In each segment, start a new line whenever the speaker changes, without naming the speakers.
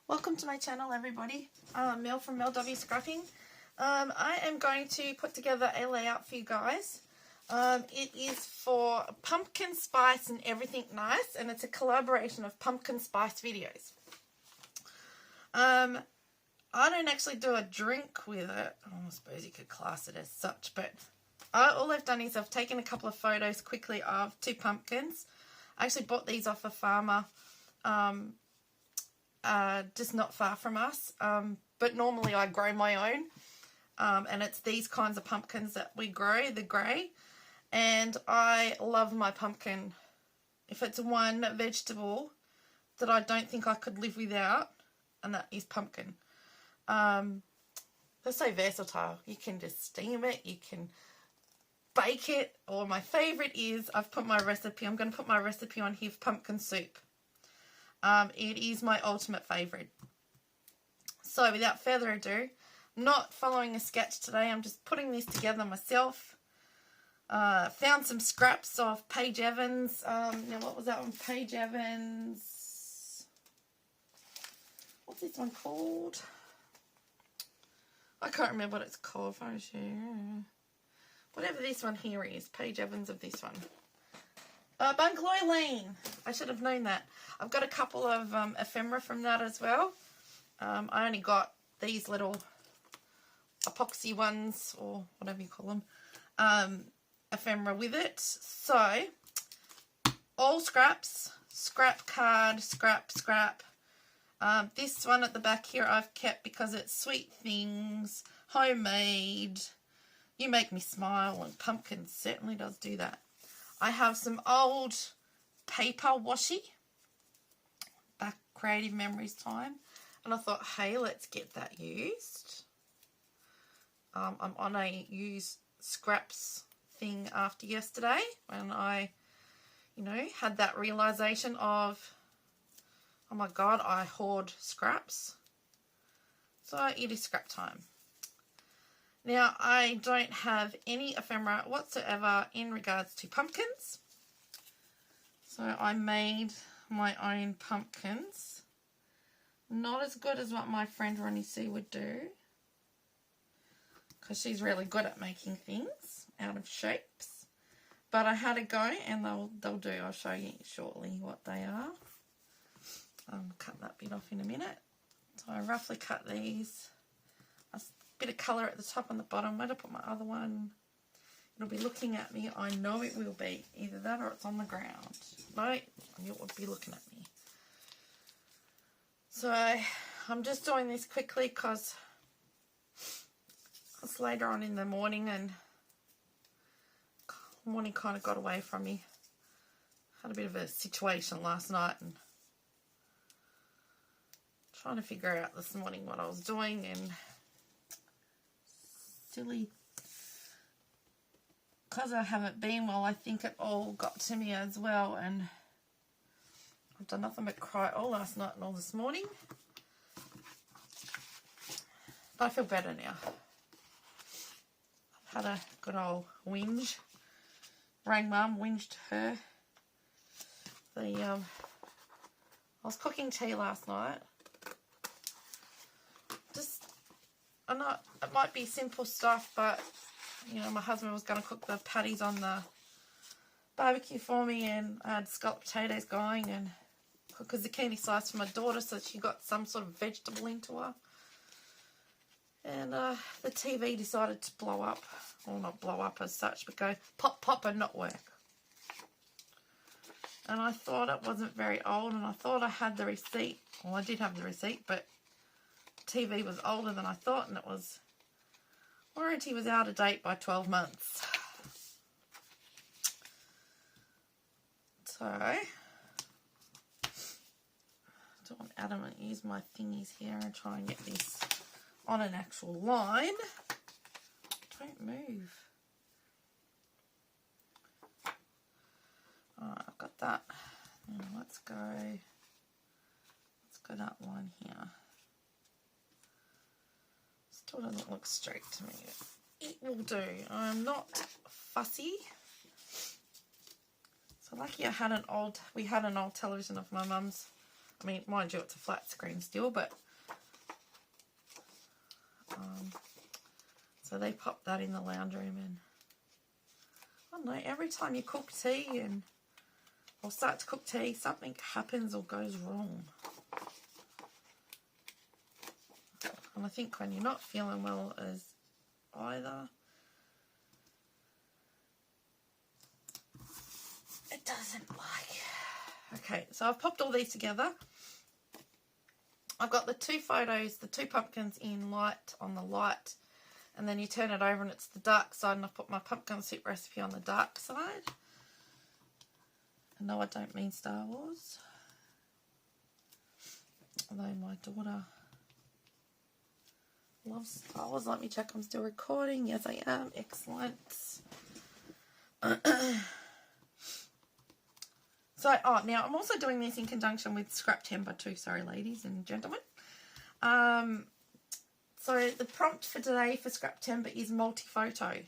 Welcome to my channel, everybody. Mel from Mel W Scrapping. I am going to put together a layout for you guys. It is for pumpkin spice and everything nice, and it's a collaboration of pumpkin spice videos. I don't actually do a drink with it. I suppose you could class it as such, but all I've done is I've taken a couple of photos quickly of two pumpkins. I actually bought these off a farmer, just not far from us, but normally I grow my own, and it's these kinds of pumpkins that we grow, the grey, and I love my pumpkin. If it's one vegetable that I don't think I could live without, and that is pumpkin. They're so versatile. You can just steam it, you can bake it, or my favourite is, I'm going to put my recipe on here for pumpkin soup. It is my ultimate favourite. So without further ado, I'm not following a sketch today, I'm just putting this together myself. Found some scraps of Paige Evans. Now what was that one? Paige Evans. What's this one called? I can't remember what it's called. Whatever this one here is. Paige Evans of this one. Bungalow Lane. I should have known that. I've got a couple of ephemera from that as well. I only got these little epoxy ones, or whatever you call them, ephemera with it. So, all scraps, scrap card, scrap. This one at the back here I've kept because it's sweet things, homemade, you make me smile, and pumpkin certainly does do that. I have some old paper washi, back Creative Memories time, and I thought, hey, let's get that used. I'm on a use scraps thing after yesterday when I, had that realization of, oh my God, I hoard scraps. So it is scrap time. Now, I don't have any ephemera whatsoever in regards to pumpkins. So I made my own pumpkins. Not as good as what my friend Ronnie C would do, because she's really good at making things out of shapes. But I had a go, and they'll do. I'll show you shortly what they are. I'll cut that bit off in a minute. So I roughly cut these. A bit of colour at the top and the bottom. Where to put my other one? It'll be looking at me. I know it will be. Either that or it's on the ground. No, it would be looking at me. So I'm just doing this quickly because it's later on in the morning and the morning kind of got away from me. Had a bit of a situation last night and trying to figure out this morning what I was doing, and silly, because I haven't been well, I think it all got to me as well, and I've done nothing but cry all last night and all this morning, but I feel better now. I've had a good old whinge. Rang Mum, whinged her. I was cooking tea last night. It might be simple stuff, but my husband was going to cook the patties on the barbecue for me, and I had scalloped potatoes going and cook a zucchini slice for my daughter so she got some sort of vegetable into her. And the TV decided to blow up. Well, not blow up as such, but go pop and not work. And I thought it wasn't very old, and I thought I had the receipt. Well, I did have the receipt, but TV was older than I thought, and it was, warranty was out of date by 12 months. So, I don't want Adam to use my thingies here and try and get this on an actual line. Don't move. Alright, I've got that. Now let's go that line here. Still doesn't look straight to me. It will do. I'm not fussy. So lucky we had an old television of my mum's I mean, mind you, it's a flat screen still, but so they pop that in the lounge room, and I don't know, every time you cook tea or start to cook tea, something happens or goes wrong. And I think when you're not feeling well as either, it doesn't like. Okay, so I've popped all these together. I've got the two photos, the two pumpkins in light on the light, and then you turn it over and it's the dark side, and I put my pumpkin soup recipe on the dark side. And no, I don't mean Star Wars, although my daughter loves Star Wars. Let me check I'm still recording. Yes, I am. Excellent. So, now I'm also doing this in conjunction with Scrap Timber too. Sorry, ladies and gentlemen. So the prompt for today for Scrap Timber is multi-photo.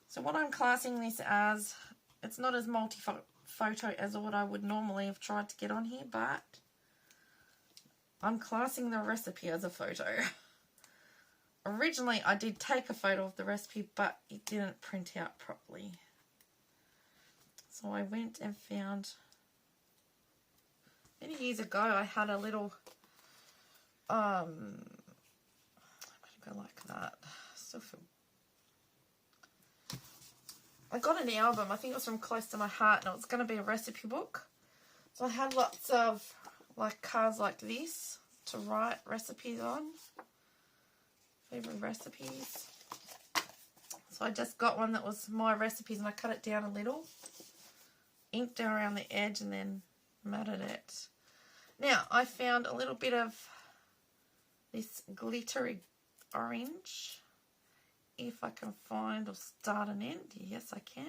So what I'm classing this as, it's not as multi-photo as what I would normally have tried to get on here, but I'm classing the recipe as a photo. Originally, I did take a photo of the recipe, but it didn't print out properly. So I went and found, many years ago, I had a little, I'm going to go like that. Still feel, I got an album, I think it was from Close to My Heart, and it was going to be a recipe book. So I had lots of like cards like this to write recipes on. Favorite recipes. So I just got one that was my recipes, and I cut it down a little, inked it around the edge, and then matted it. Now I found a little bit of this glittery orange. If I can find or start an end. Yes, I can.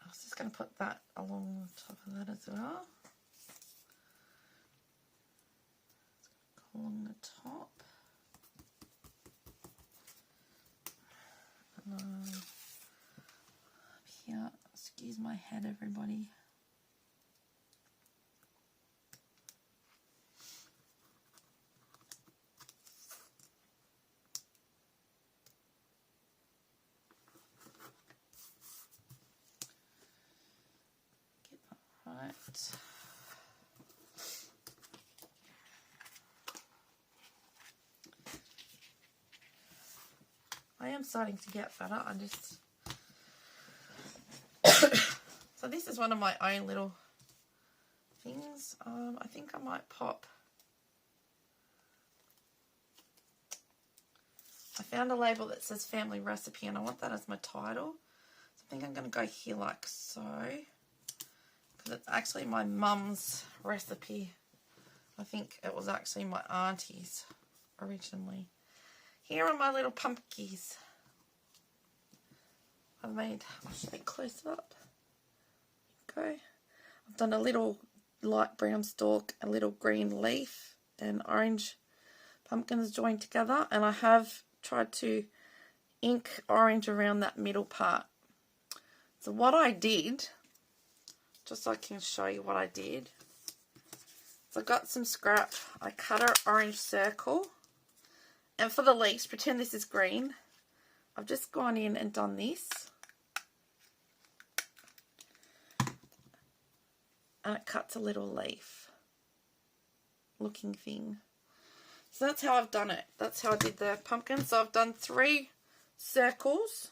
I was just going to put that along the top of that as well. Go along the top. And up here, excuse my head, everybody. Right. I am starting to get fatter. I just so this is one of my own little things. I think I might pop. I found a label that says family recipe, and I want that as my title. So I think I'm going to go here like so. It's actually my mum's recipe. I think it was actually my auntie's originally. Here are my little pumpkins. I've made, I'll show you close up. There you go. I've done a little light brown stalk, a little green leaf, and orange pumpkins joined together. And I have tried to ink orange around that middle part. So what I did, just so I can show you what I did. So I got some scrap. I cut an orange circle. And for the leaves, pretend this is green. I've just gone in and done this. And it cuts a little leaf looking thing. So that's how I've done it. That's how I did the pumpkin. So I've done 3 circles,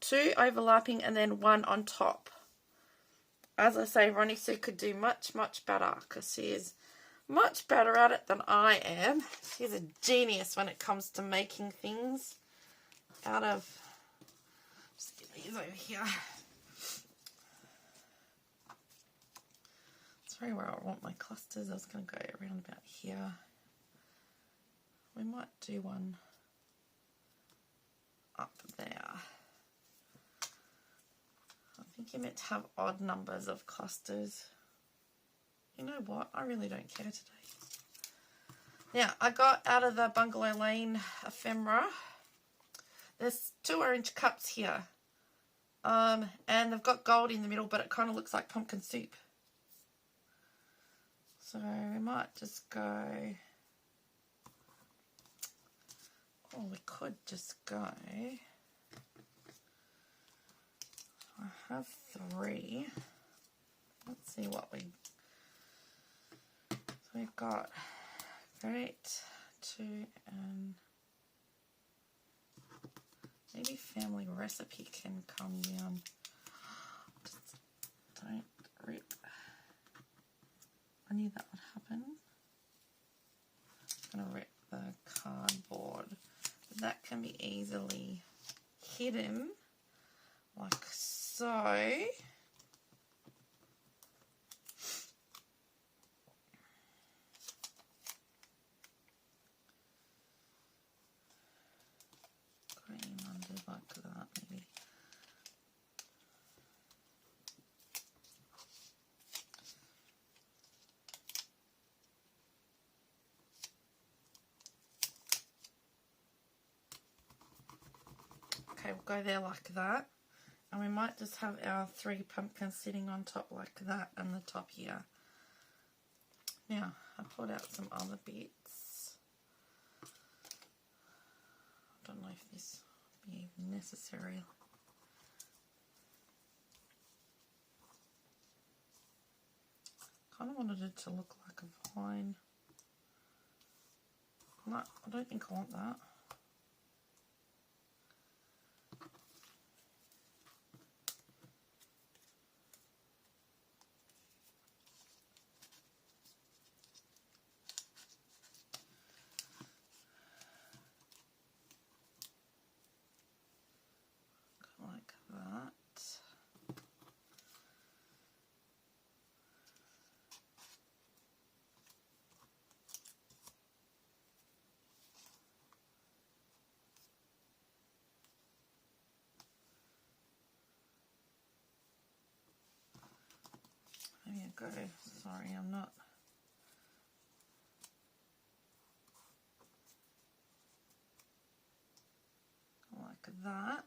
2 overlapping, and then 1 on top. As I say, Ronnie Sue could do much, much better because she is much better at it than I am. She's a genius when it comes to making things out of... Just get these over here. Sorry where I want my clusters. I was going to go around about here. We might do one up there. I think you're meant to have odd numbers of clusters. You know what? I really don't care today. Now, I got out of the Bungalow Lane ephemera. There's 2 orange cups here. And they've got gold in the middle, but it kind of looks like pumpkin soup. So we might just go, or we could just go, I have 3. Let's see what so we've got great, 2, and maybe family recipe can come down. Just don't rip. I knew that would happen. I'm going to rip the cardboard. That can be easily hidden like so. Green under like that maybe. Okay, we'll go there like that. And we might just have our 3 pumpkins sitting on top like that and the top here. Now, I pulled out some other bits. I don't know if this will be even necessary. Kind of wanted it to look like a vine. No, I don't think I want that. Like that. There you go. Sorry, I'm not. Like that.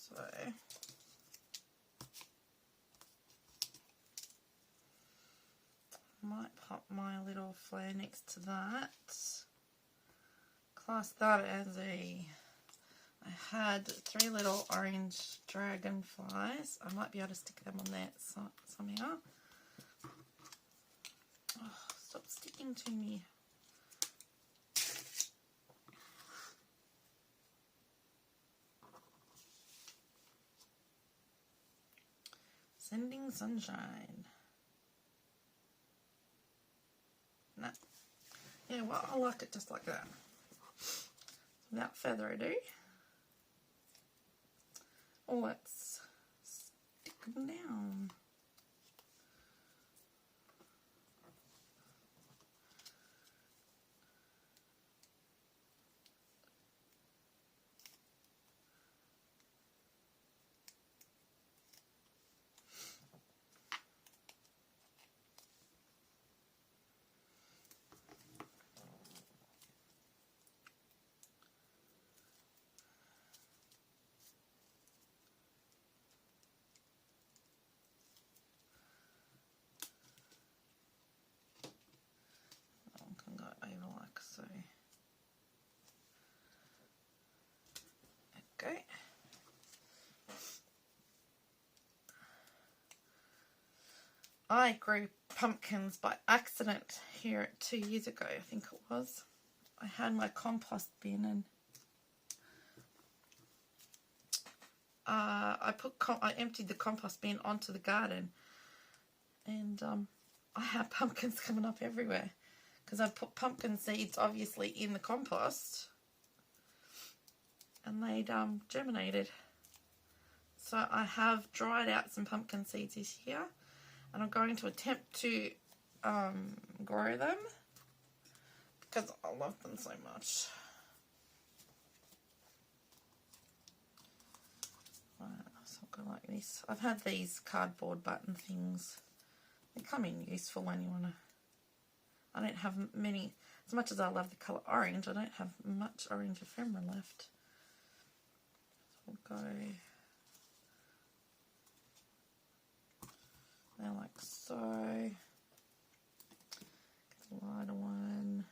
So might pop my little flare next to that. Class that as I had 3 little orange dragonflies. I might be able to stick them on there somehow. Oh, stop sticking to me. Sending sunshine. No. Yeah, well, I like it just like that. Without further ado, let's stick them down. So, okay. I grew pumpkins by accident here 2 years ago, I think it was. I had my compost bin and I emptied the compost bin onto the garden, and I had pumpkins coming up everywhere. Because I put pumpkin seeds obviously in the compost and they'd germinated. So I have dried out some pumpkin seeds this year and I'm going to attempt to grow them because I love them so much. Right, so I'll go like this. I've had these cardboard button things. They come in useful when you want to. I don't have many, as much as I love the colour orange, I don't have much orange ephemera left. We'll go now like so. Get the lighter one.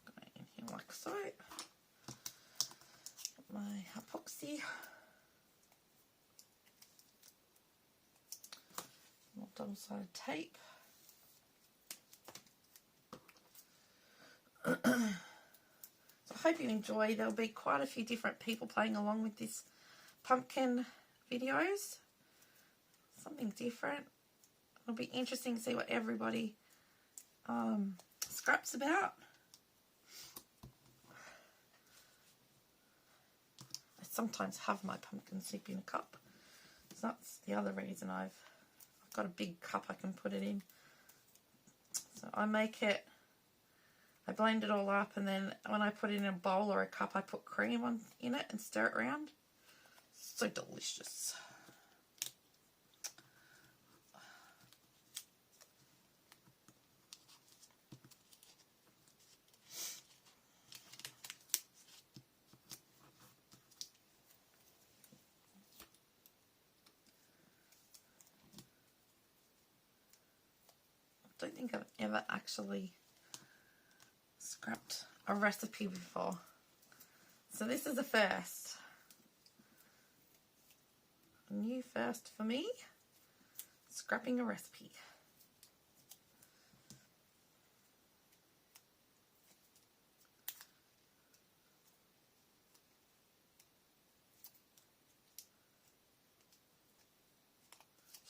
Go in here like so. Get my epoxy. More double-sided tape. So I hope you enjoy. There'll be quite a few different people playing along with this pumpkin videos. Something different. It'll be interesting to see what everybody scraps about. I sometimes have my pumpkin soup in a cup. So that's the other reason I've got a big cup I can put it in. So I make it, I blend it all up, and then when I put it in a bowl or a cup, I put cream in it and stir it around. So delicious. I don't think I've ever actually scrapped a recipe before. So this is a first. A new first for me. Scrapping a recipe.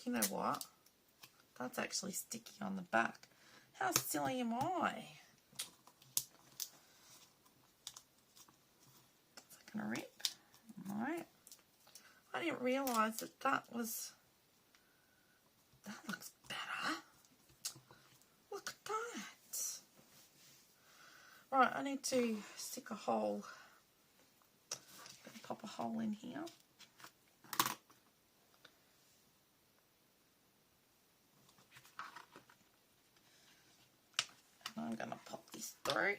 You know what? That's actually sticky on the back. How silly am I? Is that going to rip? No. I didn't realise that was... That looks better. Look at that. Right, I need to stick a hole. Pop a hole in here. I'm going to pop this through.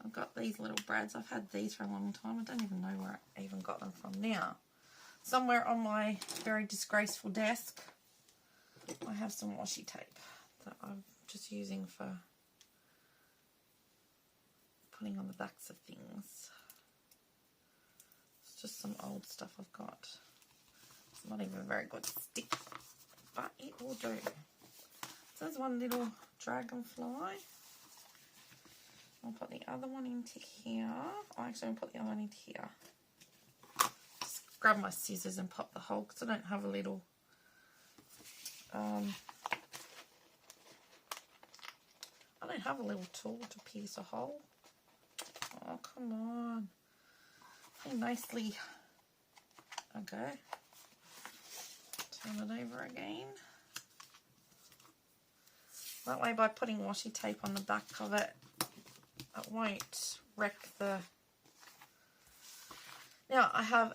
I've got these little brads. I've had these for a long time. I don't even know where I even got them from now. Somewhere on my very disgraceful desk, I have some washi tape that I'm just using for putting on the backs of things. It's just some old stuff I've got. It's not even a very good stick, but it will do. So there's one little dragonfly. I'll put the other one into here. I actually will put the other one into here. Just grab my scissors and pop the hole because I don't have a little I don't have a little tool to pierce a hole. Oh, come on. How nicely. Okay. Turn it over again. That way, by putting washi tape on the back of it, it won't wreck the... Now, I have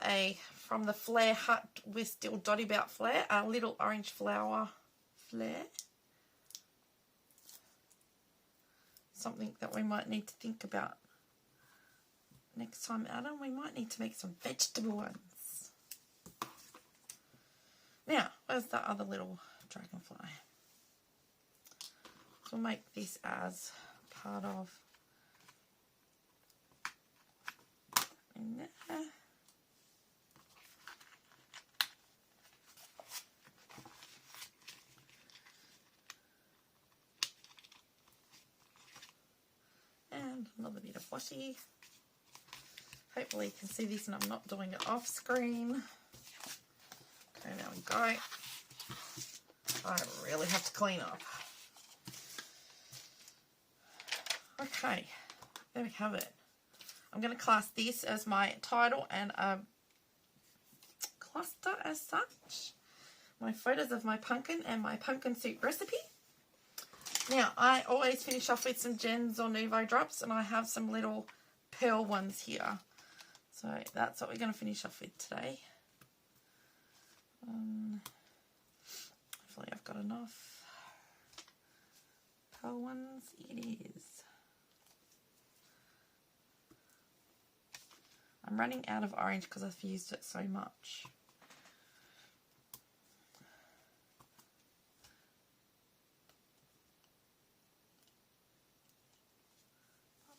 from the Flare Hut with Still Dotty Bout Flare, a little orange flower flare. Something that we might need to think about next time out, and we might need to make some vegetable ones. Now, where's that other little dragonfly? So we'll make this as part of in there. And another bit of washi. Hopefully you can see this and I'm not doing it off screen. Okay, there we go. I really have to clean up. Okay, there we have it. I'm going to class this as my title and a cluster as such. My photos of my pumpkin and my pumpkin soup recipe. Now, I always finish off with some Gens or Nouveau drops, and I have some little pearl ones here. So that's what we're going to finish off with today. Hopefully I've got enough. pearl ones it is. I'm running out of orange because I've used it so much.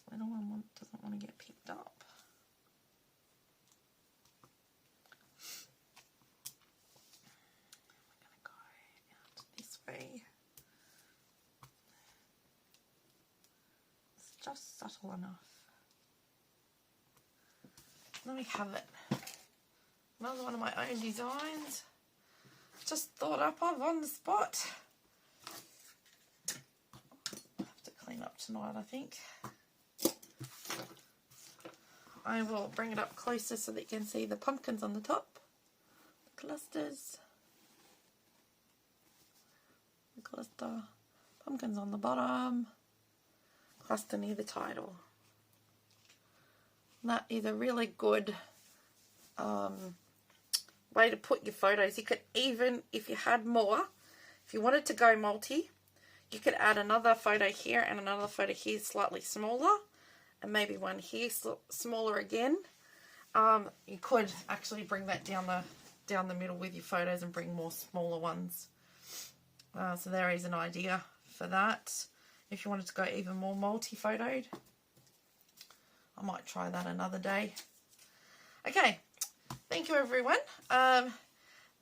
That little one doesn't want to get picked up. We're going to go out this way. It's just subtle enough. Let me have it. Another one of my own designs. Just thought up of on the spot. I'll have to clean up tonight, I think. I will bring it up closer so that you can see the pumpkins on the top, the clusters, the cluster, pumpkins on the bottom, cluster near the title. That is a really good way to put your photos. You could even, if you had more, if you wanted to go multi, you could add another photo here and another photo here slightly smaller, and maybe one here smaller again. You could actually bring that down the middle with your photos and bring more smaller ones. So there is an idea for that. If you wanted to go even more multi-photoed, I might try that another day. Okay, thank you everyone. Now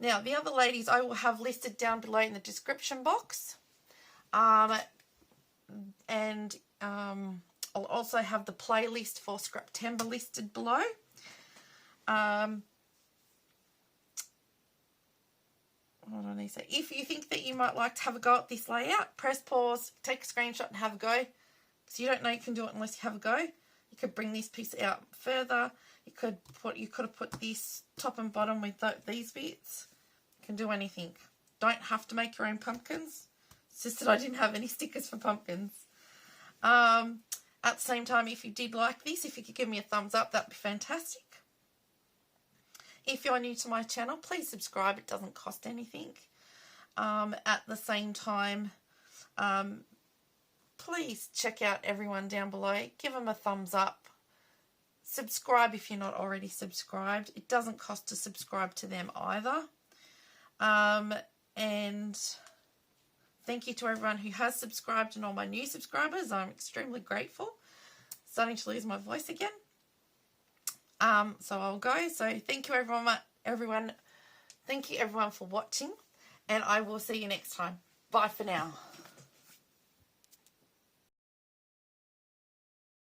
the other ladies I will have listed down below in the description box. I'll also have the playlist for September listed below. What do I need to say? If you think that you might like to have a go at this layout, press pause, take a screenshot and have a go. Because you don't know you can do it unless you have a go. You could bring this piece out further. You could have put this top and bottom with these bits. You can do anything. Don't have to make your own pumpkins. It's just that I didn't have any stickers for pumpkins. At the same time, if you did like this, if you could give me a thumbs up, that'd be fantastic. If you're new to my channel, please subscribe. It doesn't cost anything. At the same time, please check out everyone down below. Give them a thumbs up. Subscribe if you're not already subscribed. It doesn't cost to subscribe to them either. And thank you to everyone who has subscribed and all my new subscribers. I'm extremely grateful. Starting to lose my voice again. So I'll go. So thank you everyone. Thank you everyone for watching. And I will see you next time. Bye for now.